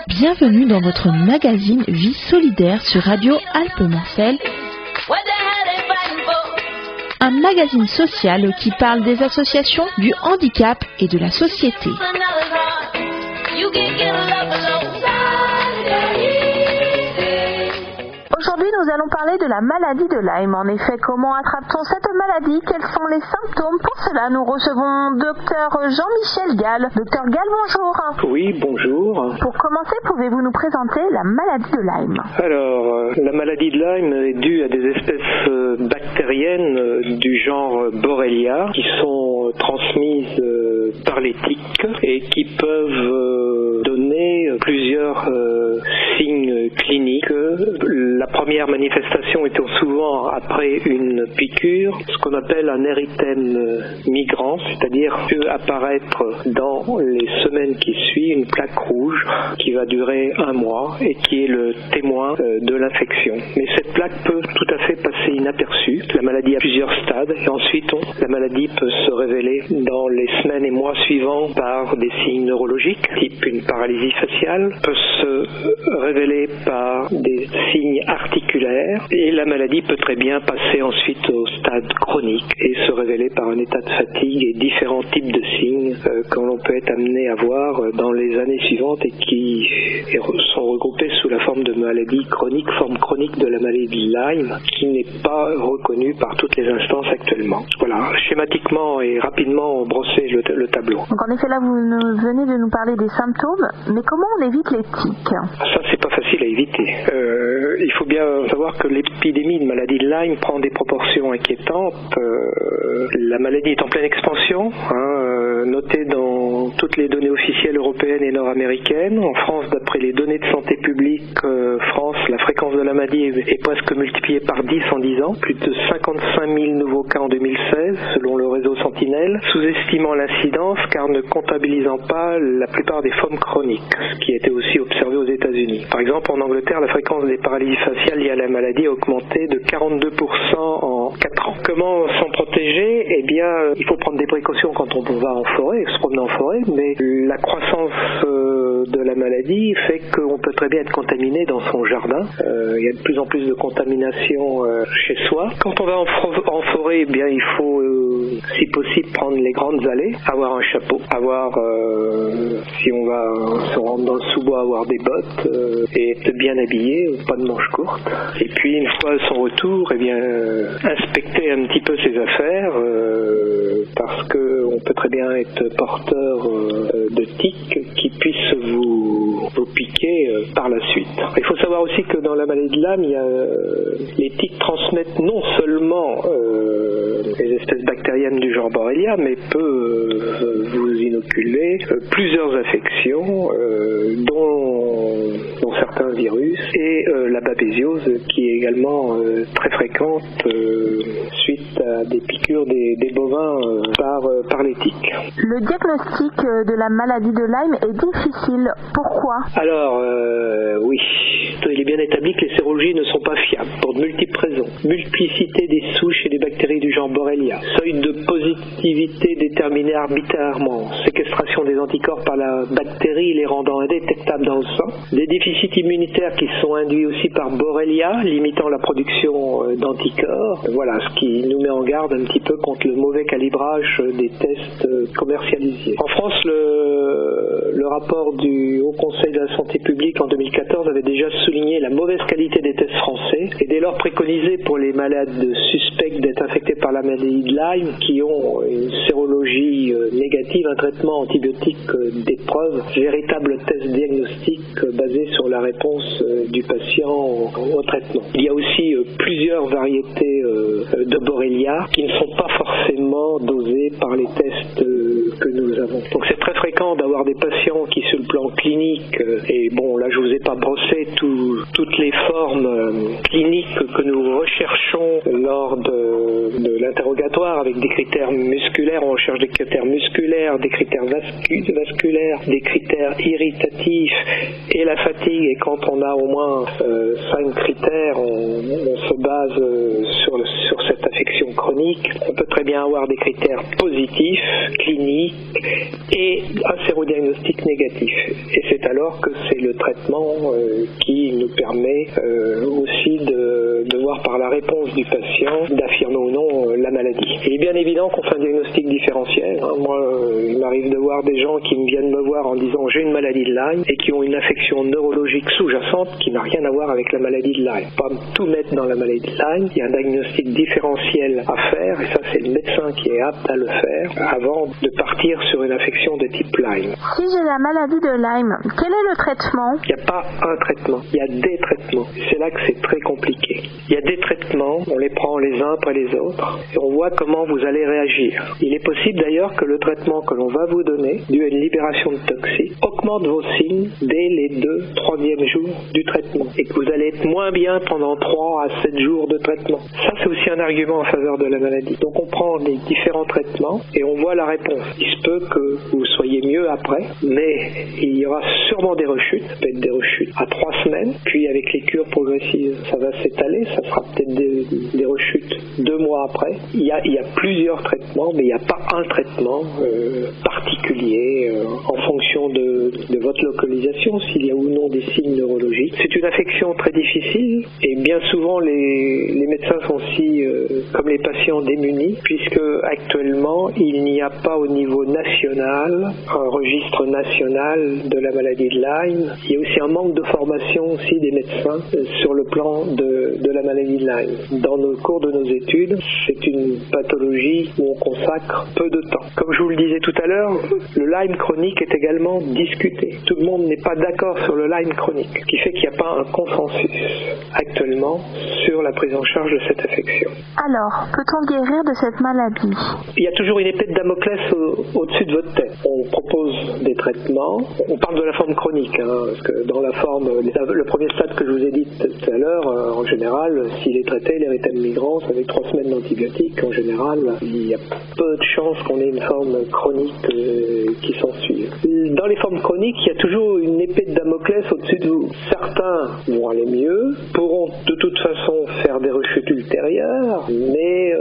Bienvenue dans votre magazine Vie solidaire sur Radio Alpes-Marseille, un magazine social qui parle des associations, du handicap et de la société. Aujourd'hui, nous allons parler de la maladie de Lyme. En effet, comment attrape-t-on cette maladie? Quels sont les symptômes? Pour cela, nous recevons Dr Jean-Michel Gall. Dr Gall, bonjour. Oui, bonjour. Pour commencer, pouvez-vous nous présenter la maladie de Lyme? Alors, la maladie de Lyme est due à des espèces bactériennes du genre Borrelia qui sont transmises par les tiques et qui peuvent donner plusieurs signes cliniques. La première manifestation étant souvent après une piqûre, ce qu'on appelle un érythème migrant, c'est-à-dire peut apparaître dans les semaines qui suivent une plaque rouge qui va durer 1 mois et qui est le témoin de l'infection. Mais cette plaque peut tout à fait passer inaperçue. La maladie a plusieurs stades et ensuite la maladie peut se révéler dans les semaines et mois suivants par des signes neurologiques, type une paralysie faciale, peut se révéler par des signes articulaires et la maladie peut très bien passer ensuite au stade chronique et se révéler par un état de fatigue et différents types de signes que l'on peut être amené à voir dans les années suivantes et qui sont regroupés sous la forme de maladie chronique, forme chronique de la maladie de Lyme qui n'est pas reconnue par toutes les instances actuellement. Voilà, schématiquement et rapidement brosser le tableau. Donc en effet là vous venez de nous parler des symptômes, mais comment on évite les tiques? Ça c'est pas facile à éviter. Il faut bien savoir que l'épidémie de maladie de Lyme prend des proportions inquiétantes. La maladie est en pleine expansion, notée dans toutes les données officielles européennes et nord-américaines. En France, d'après les données de santé publique France, la fréquence de la maladie est presque multipliée par 10 en 10 ans. Plus de 55 000 nouveaux cas en 2016, selon le réseau Sentinelle, sous-estimant l'incidence car ne comptabilisant pas la plupart des formes chroniques, ce qui était aussi observé aux États-Unis. Par exemple, en Angleterre, la fréquence des paralysies faciales liées à la maladie a augmenté de 42% en 4 ans. Comment s'en protéger? Eh bien, il faut prendre des précautions quand on va en forêt, se promener en forêt, mais la croissance de la maladie fait qu'on peut très bien être contaminé dans son jardin. Il y a de plus en plus de contamination chez soi. Quand on va en forêt, eh bien, il faut, si possible, prendre les grandes allées, avoir un chapeau, avoir, si on rentre dans le sous-bois, avoir des bottes et être bien habillé, pas de manches courtes. Et puis, une fois à son retour, eh bien, inspecter un petit peu ses affaires parce qu'on peut très bien être porteur de tiques qui puissent vous piquer par la suite. Il faut savoir aussi que dans la maladie de Lyme, les tiques transmettent non seulement les espèces bactériennes du genre Borrelia, mais peut vous inoculer plusieurs infections, dont certains virus, et la babésiose qui est également très fréquente suite à des piqûres des bovins par les tiques. Le diagnostic de la maladie de Lyme est difficile. Pourquoi? Alors, oui, il est bien établi que les sérologies ne sont pas fiables pour de multiples raisons. Multiplicité des souches et des bactéries du genre Borrelia, seuil de positivité déterminé arbitrairement, séquestration des anticorps par la bactérie les rendant indétectables dans le sang, des déficits immunitaires qui sont induits aussi par Borrelia, limitant la production d'anticorps. Voilà, ce qui nous met en garde un petit peu contre le mauvais calibrage des tests commercialisés. En France, le rapport du Haut Conseil de la Santé publique en 2014 avait déjà souligné la mauvaise qualité des tests français et dès lors préconisé pour les malades suspects d'être infectés par la maladie de Lyme qui ont une sérologie négative, un traitement antibiotique d'épreuve, véritable test diagnostic basé sur la réponse du patient au traitement. Il y a aussi plusieurs variétés de Borrelia qui ne sont pas forcément dosées par les tests que nous avons. Donc c'est très fréquent d'avoir des patients qui sur le plan clinique, et bon là je vous ai pas brossé toutes les formes cliniques que nous recherchons lors de l'interrogatoire avec des critères musculaires, on recherche des critères musculaires, des critères vasculaires, des critères irritatifs et la fatigue, et quand on a au moins 5 critères, on se base sur cette affection chronique. On peut très bien avoir des critères positifs, cliniques, et et un sérodiagnostic négatif. Et c'est alors que c'est le traitement qui nous permet aussi de voir par la réponse du patient d'affirmer ou non la maladie. Et il est bien évident qu'on fait un diagnostic différentiel. Moi, il m'arrive de voir des gens qui viennent me voir en disant j'ai une maladie de Lyme et qui ont une affection neurologique sous-jacente qui n'a rien à voir avec la maladie de Lyme. Pas tout mettre dans la maladie de Lyme, il y a un diagnostic différentiel à faire et ça c'est le médecin qui est apte à le faire avant de partir sur une affection de type Lyme. Si j'ai la maladie de Lyme, quel est le traitement? Il n'y a pas un traitement, il y a des traitements. C'est là que c'est très compliqué. Il y a des traitements, on les prend les uns après les autres et on voit comment vous allez réagir. Il est possible d'ailleurs que le traitement que l'on va vous donner, dû à une libération de toxiques, augmente vos signes dès les 2-3e jours du traitement et que vous allez être moins bien pendant 3 à 7 jours de traitement. Ça c'est aussi un argument en faveur de la maladie. Donc on prend les différents traitements et on voit la réponse. Il se peut que vous soyez mieux après, mais il y aura sûrement des rechutes, peut-être des rechutes à 3 semaines, puis avec les cures progressives ça va s'étaler, ça sera peut-être des rechutes 2 mois après. Il y a plusieurs traitements, mais il n'y a pas un traitement particulier en fonction de votre localisation, s'il y a ou non des signes neurologiques. C'est une affection très difficile et bien souvent les médecins sont aussi comme les patients démunis puisque actuellement il n'y a pas au niveau national un registre national de la maladie de Lyme. Il y a aussi un manque de formation aussi des médecins sur le plan de la maladie de Lyme. Dans le cours de nos études, c'est une pathologie où on consacre peu de temps. Comme je vous le disais tout à l'heure, le Lyme chronique est également discuté. Tout le monde n'est pas d'accord sur le Lyme chronique, ce qui fait qu'il n'y a pas un consensus actuellement sur la prise en charge de cette affection. Alors, peut-on guérir de cette maladie? Il y a toujours une épée de Damoclès au-dessus de votre tête. On propose des traitements. On parle de la forme chronique, parce que dans la forme, le premier stade que je vous ai dit tout à l'heure, en général, s'il est traité, l'érythème migrans, avec 3 semaines d'antibiotiques, en général, il y a peu de chances qu'on ait une forme chronique qui s'ensuive. Dans les formes chroniques, il y a toujours une épée de Damoclès au-dessus de vous. Certains vont aller mieux, pourront de toute façon faire des rechutes ultérieures, mais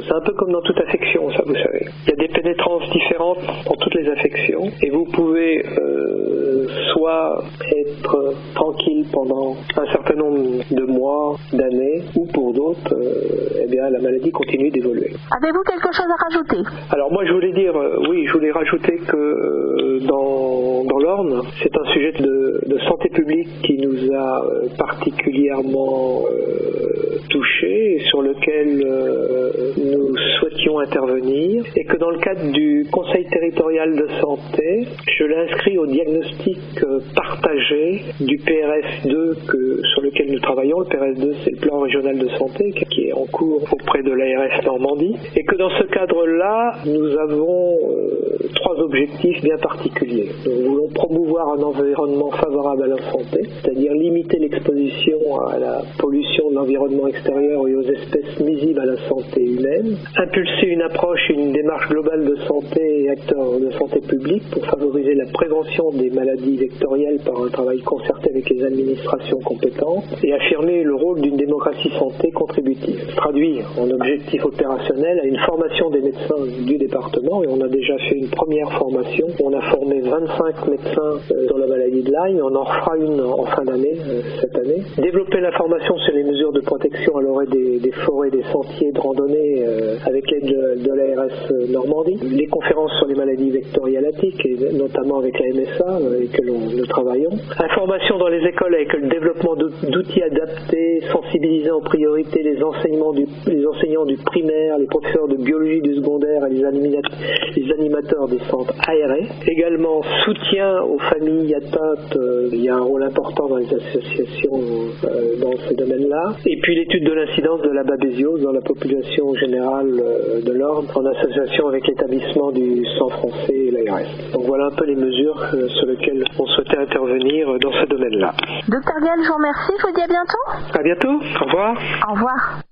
c'est un peu comme dans toute affection, ça vous savez. Il y a des pénétrances différentes pour toutes les affections, et vous pouvez soit être tranquille pendant un certain nombre de mois, d'années, ou pour d'autres, eh bien la maladie continue d'évoluer. Avez-vous quelque chose à rajouter? Alors moi je voulais dire, oui, je voulais rajouter que dans l'Orne, c'est un sujet de santé publique qui nous a particulièrement touchés et sur lequel nous souhaitions intervenir, et que dans le cadre du Conseil territorial de santé, je l'ai inscrit au diagnostic partagé du PRS2 sur lequel nous travaillons. Le PRS2, c'est le plan régional de santé qui est en cours auprès de l'ARS Normandie, et que dans ce cadre-là, nous avons 3 objectifs bien particuliers. Nous voulons promouvoir un environnement favorable à la santé, c'est-à-dire limiter l'exposition à la pollution de l'environnement extérieur et aux espèces nuisibles à la santé humaine, impulser une approche et une démarche globale de santé et acteurs de santé publique pour favoriser la prévention des maladies vectorielles par un travail concerté avec les administrations compétentes, et affirmer le rôle d'une démocratie santé contributive. Traduire en objectif opérationnel à une formation des médecins du département, et on a déjà fait une première formation. On a formé 25 médecins sur la maladie de Lyme, on en refera une en fin d'année, cette année. Développer la formation sur les mesures de protection à l'orée des forêts, des sentiers de randonnée avec l'aide de l'ARS Normandie. Les conférences sur les maladies vectorialatiques, et notamment avec la MSA, et que nous travaillons. Information dans les écoles avec le développement d'outils adaptés, sensibilisant en priorité les enseignants du primaire, les professeurs de biologie du secondaire et les animateurs des centres aérés. Également, soutien aux familles atteintes, il y a un rôle important dans les associations dans ce domaine-là. Et puis l'étude de l'incidence de la babésiose dans la population générale de l'Orne, en association avec l'établissement du sang français et l'ARS. Donc voilà un peu les mesures sur lesquelles on souhaitait intervenir dans ce domaine-là. Docteur Gall, je vous remercie, je vous dis à bientôt. À bientôt, au revoir. Au revoir.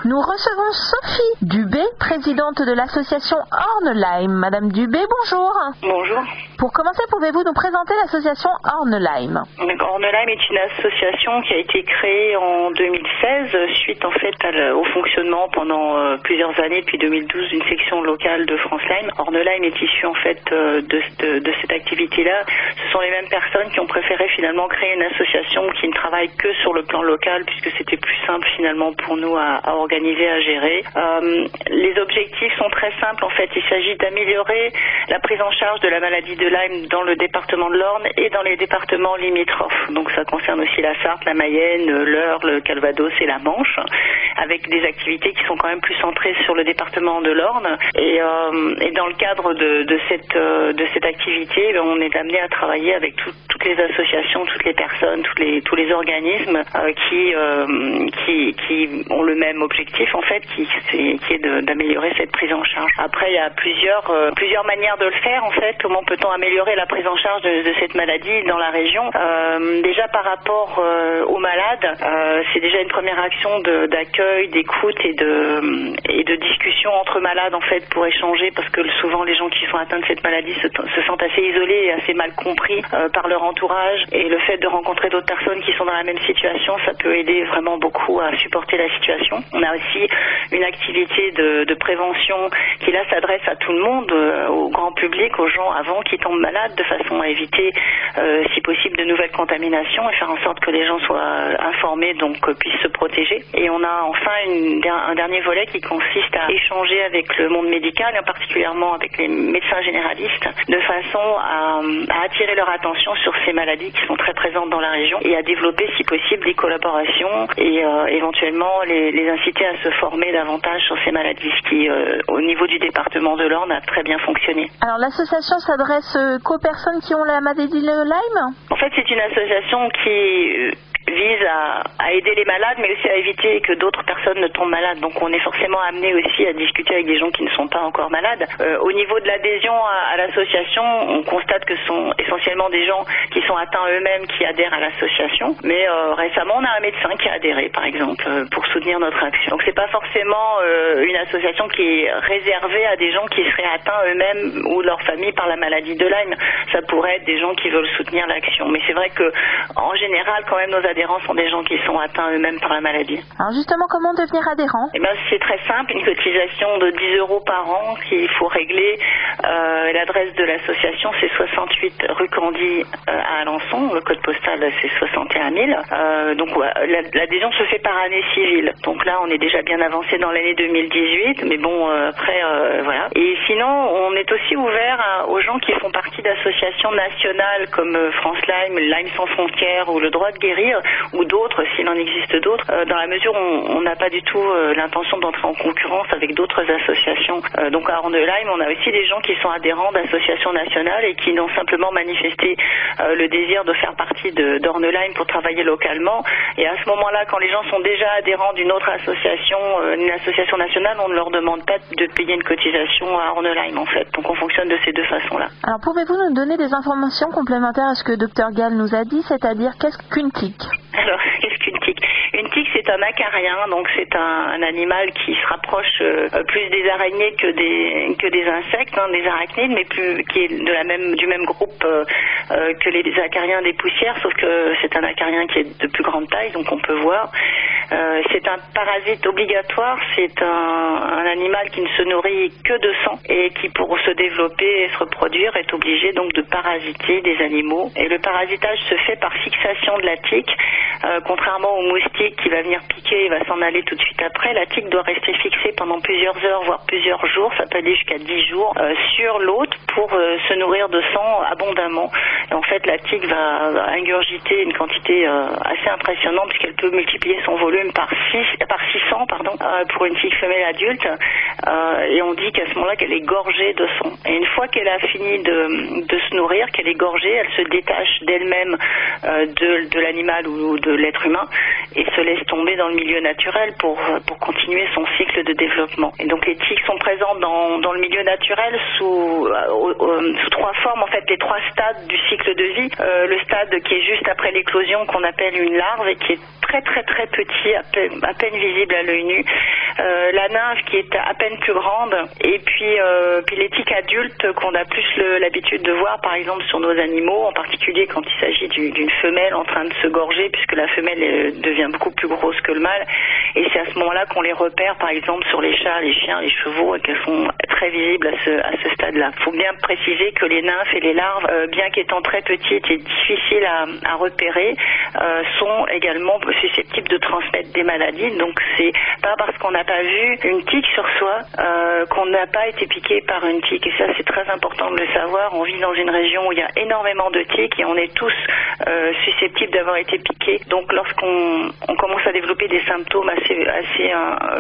Nous recevons Sophie Dubé, présidente de l'association Orne-Lyme. Madame Dubé, bonjour. Bonjour. Pour commencer, pouvez-vous nous présenter l'association Orne-Lyme? Orne-Lyme est une association qui a été créée en 2016 suite en fait au fonctionnement pendant plusieurs années, depuis 2012, d'une section locale de France Lyme. Orne-Lyme est issue en fait de cette activité-là. Ce sont les mêmes personnes qui ont préféré finalement créer une association qui ne travaille que sur le plan local, puisque c'était plus simple finalement pour nous à organiser, à gérer. Les objectifs sont très simples en fait. Il s'agit d'améliorer la prise en charge de la maladie de Lyme dans le département de l'Orne et dans les départements limitrophes. Donc ça concerne aussi la Sarthe, la Mayenne, l'Eure, le Calvados et la Manche, avec des activités qui sont quand même plus centrées sur le département de l'Orne. Et dans le cadre de cette activité, on est amené à travailler avec toutes les associations, toutes les personnes, tous les organismes qui ont le même objectif en fait, qui est d'améliorer cette prise en charge. Après, il y a plusieurs manières de le faire en fait. Comment peut-on améliorer la prise en charge de cette maladie dans la région? Déjà par rapport aux malades, c'est déjà une première action d'accueil, d'écoute et de discussion entre malades en fait, pour échanger, parce que souvent les gens qui sont atteints de cette maladie se sentent assez isolés et assez mal compris par leur entourage, et le fait de rencontrer d'autres personnes qui sont dans la même situation, ça peut aider vraiment beaucoup à supporter la situation. On a aussi une activité de prévention qui là s'adresse à tout le monde, au grand public, aux gens avant qu'ils tombent malades, de façon à éviter si possible de nouvelles contaminations et faire en sorte que les gens soient informés, donc puissent se protéger. Et on a enfin un dernier volet qui consiste à échanger avec le monde médical, et particulièrement avec les médecins généralistes, de façon à attirer leur attention sur ces maladies qui sont très présentes dans la région, et à développer si possible des collaborations et éventuellement les inciter à se former davantage sur ces maladies, ce qui au niveau du département de l'Orne a très bien fonctionné. Alors l'association s'adresse qu'aux personnes qui ont la maladie de Lyme? En fait, c'est une association qui vise à aider les malades, mais aussi à éviter que d'autres personnes ne tombent malades. Donc on est forcément amené aussi à discuter avec des gens qui ne sont pas encore malades. Au niveau de l'adhésion à l'association, on constate que ce sont essentiellement des gens qui sont atteints eux-mêmes qui adhèrent à l'association. Mais récemment, on a un médecin qui a adhéré, par exemple, pour soutenir notre action. Donc c'est pas forcément une association qui est réservée à des gens qui seraient atteints eux-mêmes ou leur famille par la maladie de Lyme. Ça pourrait être des gens qui veulent soutenir l'action. Mais c'est vrai que en général, quand même, nos adhérents sont des gens qui sont atteints eux-mêmes par la maladie. Alors justement, comment devenir adhérent? C'est très simple, une cotisation de 10 € par an qu'il faut régler. L'adresse de l'association, c'est 68 rue Candy à Alençon. Le code postal, c'est 61 000. Donc l'adhésion se fait par année civile. Donc là, on est déjà bien avancé dans l'année 2018. Mais bon, après, voilà. Et sinon, on est aussi ouvert aux gens qui font partie d'associations nationales comme France Lyme, Lyme sans frontières ou le droit de guérir, ou d'autres, s'il en existe d'autres, dans la mesure où on n'a pas du tout l'intention d'entrer en concurrence avec d'autres associations. Donc à Orne-Lyme, on a aussi des gens qui sont adhérents d'associations nationales et qui n'ont simplement manifesté le désir de faire partie d'Orne-Lyme pour travailler localement. Et à ce moment-là, quand les gens sont déjà adhérents d'une autre association, une association nationale, on ne leur demande pas de payer une cotisation à Orne-Lyme en fait. Donc on fonctionne de ces deux façons-là. Alors pouvez-vous nous donner des informations complémentaires à ce que Dr Gall nous a dit, c'est-à-dire qu'est-ce qu'une tique? Alors, qu'est-ce qu'une tique? Une tique, c'est un acarien, donc c'est un animal qui se rapproche plus des araignées que des insectes, des arachnides, mais qui est du même groupe que les acariens des poussières, sauf que c'est un acarien qui est de plus grande taille, donc on peut voir. C'est un parasite obligatoire, c'est un animal qui ne se nourrit que de sang et qui, pour se développer et se reproduire, est obligé donc de parasiter des animaux. Et le parasitage se fait par fixation de la tique. Contrairement au moustique qui va venir piquer et va s'en aller tout de suite après, la tique doit rester fixée pendant plusieurs heures, voire plusieurs jours, ça peut aller jusqu'à 10 jours, sur l'hôte pour se nourrir de sang abondamment. Et en fait, la tique va ingurgiter une quantité assez impressionnante, puisqu'elle peut multiplier son volume par 600 pour une tique femelle adulte. Et on dit qu'à ce moment-là qu'elle est gorgée de sang. Et une fois qu'elle a fini de se nourrir, qu'elle est gorgée, elle se détache d'elle-même de l'animal ou de l'être humain et se laisse tomber dans le milieu naturel pour continuer son cycle de développement. Et donc les tiques sont présentes dans le milieu naturel sous 3 formes, en fait, les 3 stades du cycle de vie. Le stade qui est juste après l'éclosion, qu'on appelle une larve et qui est très très très petit, à peine visible à l'œil nu. La nymphe qui est à peine plus grande, et puis les tiques adultes qu'on a plus l'habitude de voir par exemple sur nos animaux, en particulier quand il s'agit d'une femelle en train de se gorger, puisque la femelle devient beaucoup plus grosse que le mâle, et c'est à ce moment-là qu'on les repère par exemple sur les chats, les chiens, les chevaux, et qu'elles sont très visibles à ce stade-là. Il faut bien préciser que les nymphes et les larves, bien qu'étant très petites et difficiles à repérer, sont également susceptibles de transmettre des maladies. Donc c'est pas parce qu'on n'a pas vu une tique sur soi qu'on n'a pas été piqué par une tique, et ça c'est très important de le savoir. On vit dans une région où il y a énormément de tiques et on est tous susceptibles d'avoir été piqués. Donc lorsqu'on commence à développer des symptômes assez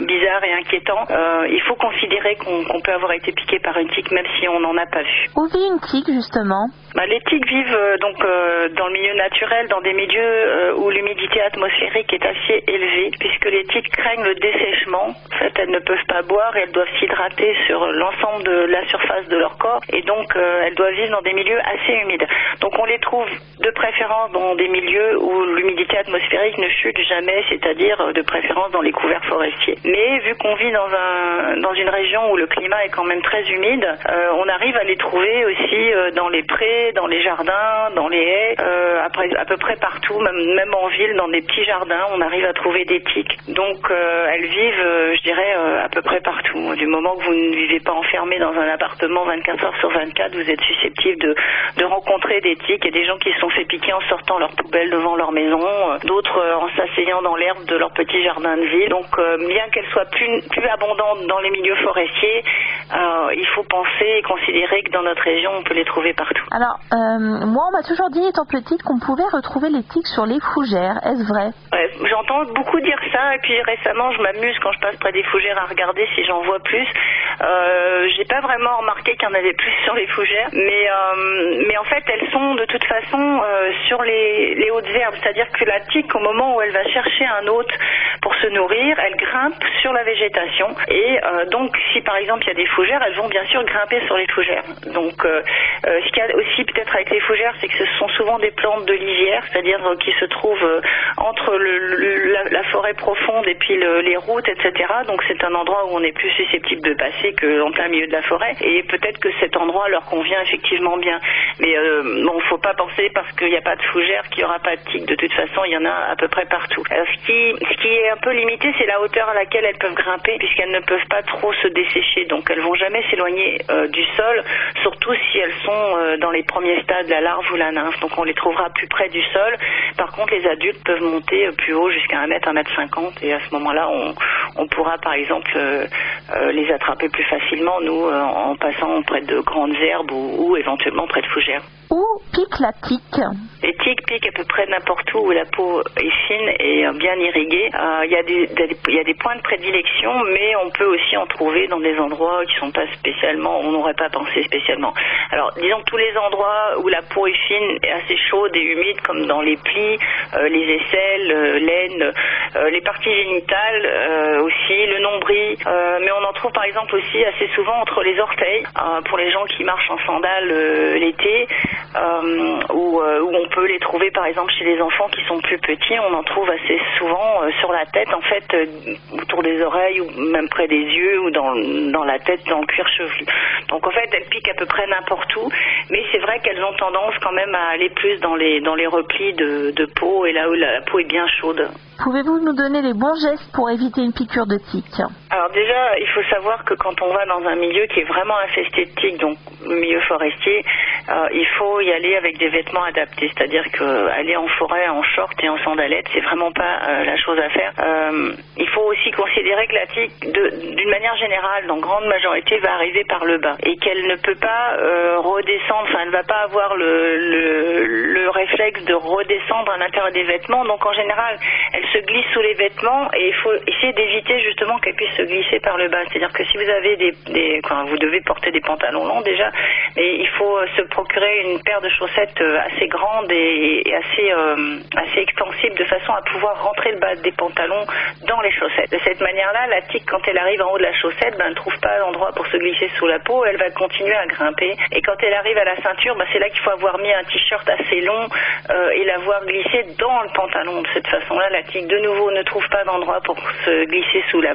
bizarres et inquiétants, il faut considérer qu'on peut avoir été piqué par une tique même si on n'en a pas vu. Où vit une tique justement? Les tiques vivent dans le milieu naturel, dans des milieux où l'humidité atmosphérique est assez élevée, puisque les tiques craignent le dessèchement. En fait, elles ne peuvent pas boire et elles doivent s'hydrater sur l'ensemble de la surface de leur corps, et donc elles doivent vivre dans des milieux assez humides. Donc on les trouve de préférence dans des milieux où l'humidité atmosphérique ne chute jamais, c'est-à-dire de préférence dans les couverts forestiers. Mais vu qu'on vit dans une région où le climat est quand même très humide, on arrive à les trouver aussi dans les prés, dans les jardins, dans les haies, à peu près partout, même en ville, dans des petits jardins, on arrive à trouver des tiques. Donc elles vivent, je dirais, à peu près partout. Du moment que vous ne vivez pas enfermé dans un appartement 24 heures sur 24, vous êtes susceptible de rencontrer des tiques, et des gens qui se sont fait piquer en sortant leur poubelle devant leur maison, d'autres en s'asseyant dans l'herbe de leur petit jardin de ville. Donc bien qu'elles soient plus abondantes dans les milieux forestiers, il faut penser et considérer que dans notre région, on peut les trouver partout. Alors, moi, on m'a toujours dit, étant petite, qu'on pouvait retrouver les tiques sur les fougères. Est-ce vrai? Ouais, j'entends beaucoup dire ça, et puis récemment, je m'amuse quand je passe près des fougères à regarder si j'en vois plus. J'ai pas vraiment remarqué qu'il y en avait plus sur les fougères, mais en fait, elles sont de toute façon sur les hautes herbes, c'est-à-dire que la tique, au moment où elle va chercher un hôte pour se nourrir, elle grimpe sur la végétation, et donc si par exemple il y a des fougères, elles vont bien sûr grimper sur les fougères. Donc ce qu'il y a aussi peut-être avec les fougères, c'est que ce sont souvent des plantes de lisière, c'est-à-dire qui se trouvent entre la forêt profonde et puis les routes, etc. Donc c'est un endroit où on est plus susceptible de passer qu'en plein milieu de la forêt, et peut-être que cet endroit leur convient effectivement bien. Mais faut pas penser parce qu'il n'y a pas de fougères qu'il n'y aura pas de tiques. De toute façon, il y en a à peu près partout. Alors, ce qui est un peu limité, c'est la hauteur à laquelle elles peuvent grimper, puisqu'elles ne peuvent pas trop se dessécher. Donc elles vont jamais s'éloigner du sol, surtout si elles sont dans les premiers stades, la larve ou la nymphe. Donc on les trouvera plus près du sol. Par contre, les adultes peuvent monter plus haut jusqu'à 1 mètre, 1 mètre 50, et à ce moment-là, on pourra par exemple les attraper plus facilement, nous, en passant près de grandes herbes ou éventuellement près de fougères. Où pique la tique? Les tiques piquent à peu près n'importe où la peau est fine et bien irriguée. Il y a des points de prédilection, mais on peut aussi en trouver dans des endroits qui sont pas spécialement, on n'aurait pas pensé spécialement. Alors, disons tous les endroits où la peau est fine et assez chaude et humide, comme dans les plis, les aisselles, l'aine, les parties génitales aussi, le nombril, mais on en trouve par exemple aussi assez souvent entre les orteils, pour les gens qui marchent en sandales l'été, où on peut les trouver par exemple chez les enfants qui sont plus petits. On en trouve assez souvent sur la tête, en fait, autour des oreilles, ou même près des yeux, ou dans la tête, dans le cuir chevelu. Donc en fait, elles piquent à peu près n'importe où, mais c'est vrai qu'elles ont tendance quand même à aller plus dans les replis de peau, et là où la peau est bien chaude. Pouvez-vous nous donner les bons gestes pour éviter une piqûre de tique? Alors déjà, il faut savoir que quand on va dans un milieu qui est vraiment infesté de tiques, donc le milieu forestier, il faut y aller avec des vêtements adaptés, c'est-à-dire qu'aller en forêt en short et en sandalettes, c'est vraiment pas la chose à faire. Il faut aussi considérer que la tique, d'une manière générale, dans grande majorité, va arriver par le bas, et qu'elle ne peut pas redescendre, enfin elle ne va pas avoir le réflexe de redescendre à l'intérieur des vêtements, donc en général, elle se glisse sous les vêtements et il faut essayer d'éviter justement qu'elle puisse se glisser par le bas. C'est-à-dire que si vous avez vous devez porter des pantalons longs déjà, mais il faut se procurer une paire de chaussettes assez grande et assez extensible de façon à pouvoir rentrer le bas des pantalons dans les chaussettes. De cette manière-là, la tique, quand elle arrive en haut de la chaussette, ne trouve pas l'endroit pour se glisser sous la peau, elle va continuer à grimper. Et quand elle arrive à la ceinture, c'est là qu'il faut avoir mis un t-shirt assez long et l'avoir glissé dans le pantalon. De cette façon-là, la tique, de nouveau, ne trouve pas d'endroit pour se glisser sous la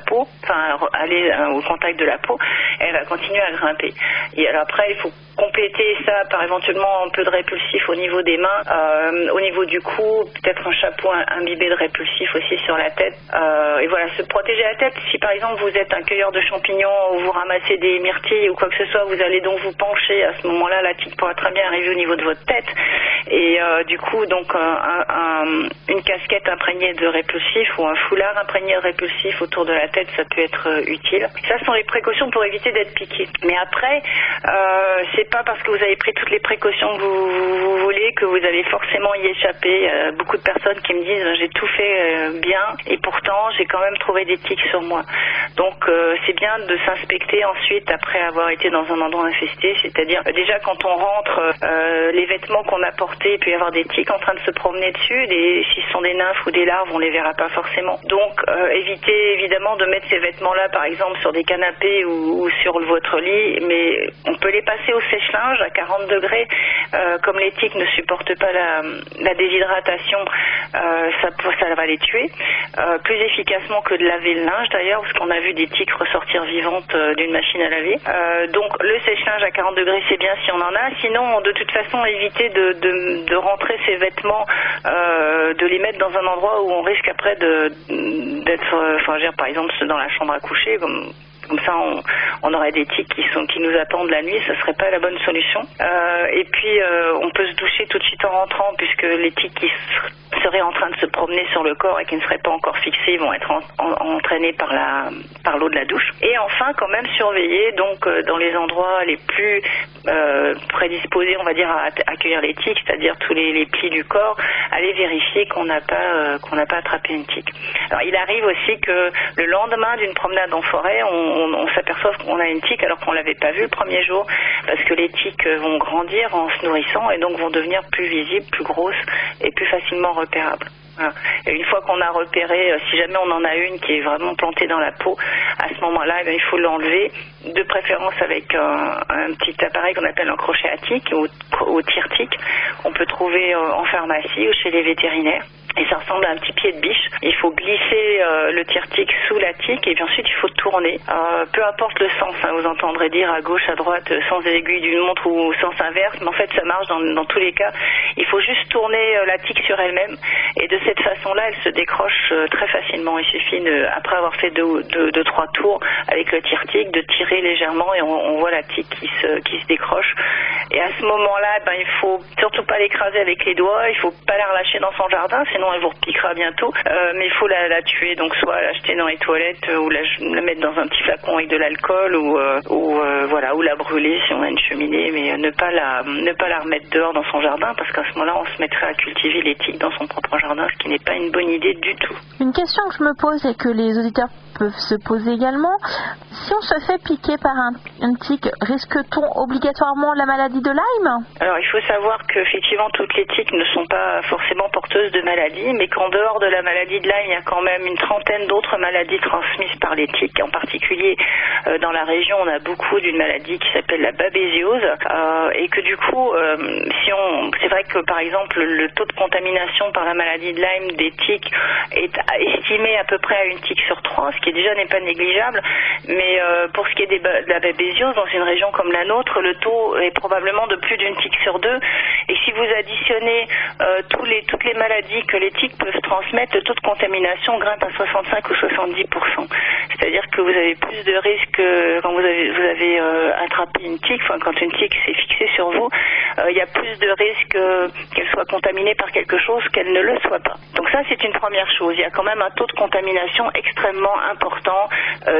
peau, enfin aller au contact de la peau, elle va continuer à grimper. Et alors après, il faut compléter ça par éventuellement un peu de répulsif au niveau des mains, au niveau du cou, peut-être un chapeau imbibé de répulsif aussi sur la tête. Et voilà, se protéger la tête. Si par exemple vous êtes un cueilleur de champignons ou vous ramassez des myrtilles ou quoi que ce soit, vous allez donc vous pencher. À ce moment-là, la tique pourra très bien arriver au niveau de votre tête. Et du coup, donc une casquette imprégnée de répulsif ou un foulard imprégné de répulsif autour de la tête, ça peut être utile. Ça sont les précautions pour éviter d'être piqué. Mais après, c'est pas parce que vous avez pris toutes les précautions que vous voulez que vous allez forcément y échapper. Beaucoup de personnes qui me disent j'ai tout fait bien et pourtant j'ai quand même trouvé des tiques sur moi. Donc c'est bien de s'inspecter ensuite après avoir été dans un endroit infesté, c'est-à-dire déjà quand on rentre, les vêtements qu'on a portés, il peut y avoir des tiques en train de se promener dessus, si ce sont des nymphes ou des larves, on les verra pas forcément. Donc évitez évidemment de mettre ces vêtements-là par exemple sur des canapés ou sur votre lit, mais on peut les passer au sèche-linge à 40 degrés, comme les tiques ne supportent pas la déshydratation, ça va les tuer, plus efficacement que de laver le linge d'ailleurs, parce qu'on a vu des tiques ressortir vivantes d'une machine à laver. Donc le sèche-linge à 40 degrés c'est bien si on en a, sinon de toute façon éviter de rentrer ces vêtements, de les mettre dans un endroit où on risque après d'être, par exemple dans la chambre à coucher, comme ça on aurait des tiques qui nous attendent la nuit, ça serait pas la bonne solution. Et puis on peut se doucher tout de suite en rentrant, puisque les tiques qui seraient en train de se promener sur le corps et qui ne seraient pas encore fixées vont être entraînées par l'eau de la douche. Et enfin quand même surveiller donc dans les endroits les plus prédisposés on va dire à accueillir les tiques, c'est-à-dire tous les plis du corps, aller vérifier qu'on n'a pas attrapé une tique. Alors il arrive aussi que le lendemain d'une promenade en forêt, on s'aperçoit qu'on a une tique alors qu'on l'avait pas vue le premier jour, parce que les tiques vont grandir en se nourrissant et donc vont devenir plus visibles, plus grosses et plus facilement repérables. Voilà. Et une fois qu'on a repéré, si jamais on en a une qui est vraiment plantée dans la peau, à ce moment-là, il faut l'enlever, de préférence avec un petit appareil qu'on appelle un crochet à tique ou tire-tique, qu'on peut trouver en pharmacie ou chez les vétérinaires. Et ça ressemble à un petit pied de biche. Il faut glisser le tire-tique sous la tique et puis ensuite il faut tourner. Peu importe le sens, vous entendrez dire à gauche, à droite, sens aiguille d'une montre ou sens inverse, mais en fait ça marche dans tous les cas. Il faut juste tourner la tique sur elle-même et de cette façon-là, elle se décroche très facilement. Il suffit après avoir fait deux, trois tours avec le tire-tique, de tirer légèrement et on voit la tique qui se décroche. Et à ce moment-là, il faut surtout pas l'écraser avec les doigts, il faut pas la relâcher dans son jardin, sinon elle vous repiquera bientôt. Mais il faut la tuer, donc soit l'acheter dans les toilettes ou la mettre dans un petit flacon avec de l'alcool ou la brûler si on a une cheminée, mais ne pas la remettre dehors dans son jardin, parce qu'à ce moment-là, on se mettrait à cultiver les tiques dans son propre jardin, ce qui n'est pas une bonne idée du tout. Une question que je me pose et que les auditeurs peuvent se poser également, si on se fait piquer par un tique, risque-t-on obligatoirement la maladie de Lyme? Alors il faut savoir qu'effectivement toutes les tiques ne sont pas forcément porteuses de maladies, mais qu'en dehors de la maladie de Lyme, il y a quand même une trentaine d'autres maladies transmises par les tiques. En particulier dans la région, on a beaucoup d'une maladie qui s'appelle la babésiose, et que du coup, c'est vrai que par exemple le taux de contamination par la maladie de Lyme des tiques est estimé à peu près à une tique sur 3, ce qui déjà n'est pas négligeable, mais pour ce qui est de la babésiose, dans une région comme la nôtre, le taux est probablement de plus d'une tique sur 2, et si vous additionnez toutes les maladies que les tiques peuvent transmettre, le taux de contamination grimpe à 65 ou 70%. C'est-à-dire que vous avez plus de risques quand vous avez attrapé une tique, quand une tique s'est fixée sur vous, il y a plus de risques qu'elle soit contaminée par quelque chose qu'elle ne le soit pas. Donc ça, c'est une première chose. Il y a quand même un taux de contamination extrêmement important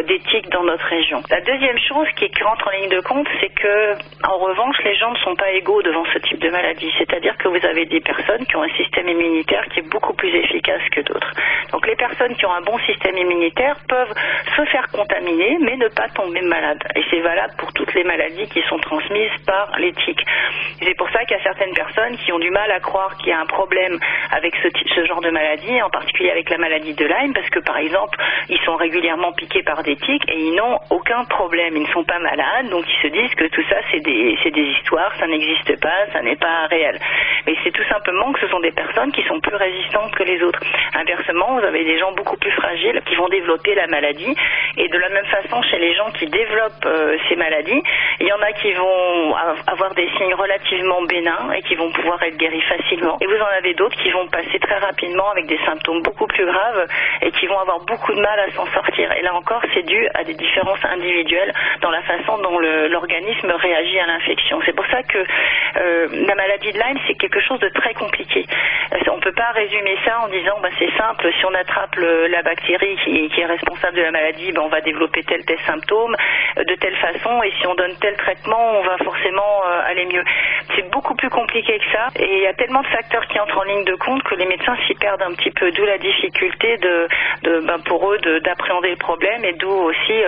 des tiques dans notre région. La deuxième chose qui rentre en ligne de compte, c'est que, en revanche, les gens ne sont pas égaux devant ce type de maladie. C'est-à-dire que vous avez des personnes qui ont un système immunitaire qui est beaucoup plus efficace que d'autres. Donc les personnes qui ont un bon système immunitaire peuvent se faire contaminer, mais ne pas tomber malade. Et c'est valable pour toutes les maladies qui sont transmises par les tiques. C'est pour ça qu'il y a certaines personnes qui ont du mal à croire qu'il y a un problème avec ce genre de maladie, en particulier avec la maladie de Lyme, parce que par exemple, ils sont régulièrement piqués par des tiques et ils n'ont aucun problème, ils ne sont pas malades, donc ils se disent que tout ça c'est des histoires, ça n'existe pas, ça n'est pas réel. Mais c'est tout simplement que ce sont des personnes qui sont plus résistantes que les autres. Inversement, vous avez des gens beaucoup plus fragiles qui vont développer la maladie, et de la même façon chez les gens qui développent ces maladies, il y en a qui vont avoir des signes relativement bénins et qui vont pouvoir être guéris facilement, et vous en avez d'autres qui vont passer très rapidement avec des symptômes beaucoup plus graves et qui vont avoir beaucoup de mal à s'en sortir. Et là encore, c'est dû à des différences individuelles dans la façon dont l'organisme réagit à l'infection. C'est pour ça que la maladie de Lyme, c'est quelque chose de très compliqué. On ne peut pas résumer ça en disant c'est simple, si on attrape la bactérie qui est responsable de la maladie, on va développer tel symptôme de telle façon, et si on donne tel traitement, on va forcément aller mieux. C'est beaucoup plus compliqué que ça, et il y a tellement de facteurs qui entrent en ligne de compte que les médecins s'y perdent un petit peu, d'où la difficulté pour eux d'appréhender le problème, et d'où aussi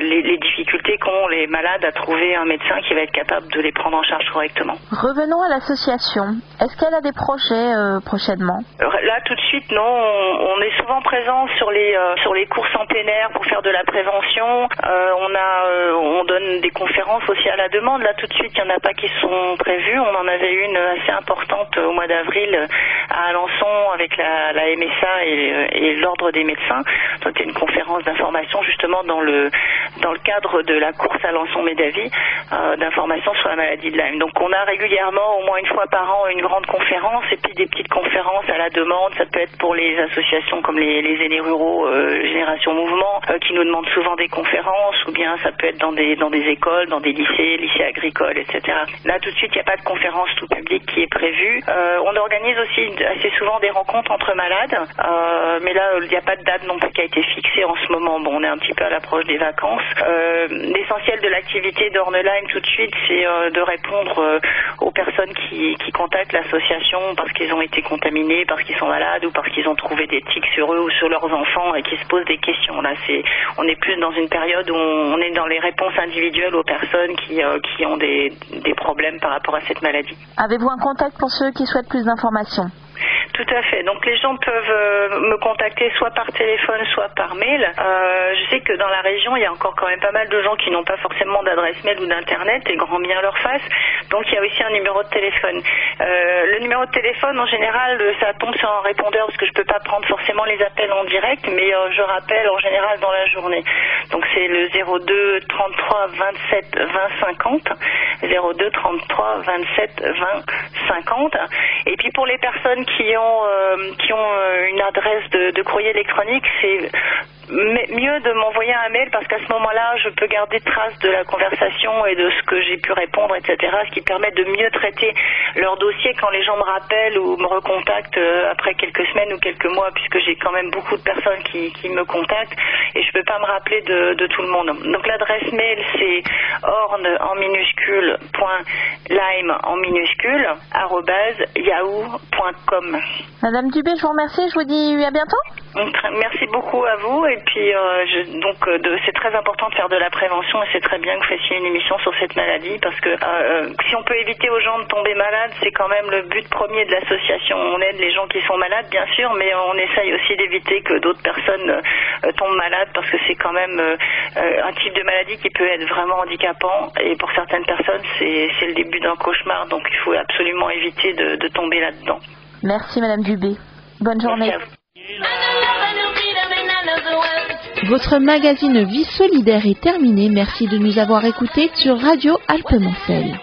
les difficultés qu'ont les malades à trouver un médecin qui va être capable de les prendre en charge correctement. Revenons à l'association. Est-ce qu'elle a des projets prochainement? Là, tout de suite, non. On est souvent présent sur les courses en plein air pour faire de la prévention. On donne des conférences aussi à la demande. Là, tout de suite, il n'y en a pas qui sont prévues. On en avait une assez importante au mois d'avril à Alençon avec la MSA et l'Ordre des médecins. C'était une conférence d'information justement dans le cadre de la course Alençon-Médavie d'information sur la maladie de Lyme. Donc on a régulièrement, au moins une fois par an, une grande conférence et puis des petites conférences à la demande. Ça peut être pour les associations comme les aînés ruraux, Génération Mouvement, qui nous demandent souvent des conférences, ou bien ça peut être dans des écoles, dans des lycées agricoles, etc. Là tout de suite, il n'y a pas de conférence tout public qui est prévue. On organise aussi assez souvent des rencontres entre malades, mais là il n'y a pas de date non plus qui a été fixée en ce moment. On est un petit peu à l'approche des vacances. L'essentiel de l'activité d'Orne-Lyme tout de suite, c'est de répondre aux personnes qui contactent l'association parce qu'ils ont été contaminés, parce qu'ils sont malades ou parce qu'ils ont trouvé des tiques sur eux ou sur leurs enfants et qui se posent des questions. Là, on est plus dans une période où on est dans les réponses individuelles aux personnes qui ont des problèmes par rapport à cette maladie. Avez-vous un contact pour ceux qui souhaitent plus d'informations? Tout à fait. Donc les gens peuvent me contacter soit par téléphone, soit par mail. Je sais que dans la région, il y a encore quand même pas mal de gens qui n'ont pas forcément d'adresse mail ou d'internet, et grand bien leur face. Donc il y a aussi un numéro de téléphone. Le numéro de téléphone, en général, ça tombe sur un répondeur parce que je peux pas prendre forcément les appels en direct, mais je rappelle en général dans la journée. Donc c'est le 02 33 27 20 50, 02 33 27 20 50. Et puis pour les personnes qui ont une adresse de courrier électronique, c'est mieux de m'envoyer un mail parce qu'à ce moment-là, je peux garder trace de la conversation et de ce que j'ai pu répondre, etc., ce qui permet de mieux traiter leur dossier quand les gens me rappellent ou me recontactent après quelques semaines ou quelques mois, puisque j'ai quand même beaucoup de personnes qui me contactent et je peux pas me rappeler de tout le monde. Donc l'adresse mail, c'est orne en minuscule .lyme en minuscule @yahoo.com. Madame Dubé, je vous remercie, je vous dis à bientôt. Merci beaucoup à vous, et puis c'est très important de faire de la prévention, et c'est très bien que vous fassiez une émission sur cette maladie, parce que si on peut éviter aux gens de tomber malades, c'est quand même le but premier de l'association. On aide les gens qui sont malades, bien sûr, mais on essaye aussi d'éviter que d'autres personnes tombent malades, parce que c'est quand même un type de maladie qui peut être vraiment handicapant, et pour certaines personnes c'est le début d'un cauchemar, donc il faut absolument éviter de tomber là-dedans. Merci Madame Dubé, bonne journée. Votre magazine Vie solidaire est terminé. Merci de nous avoir écoutés sur Radio Alpes-Mancel.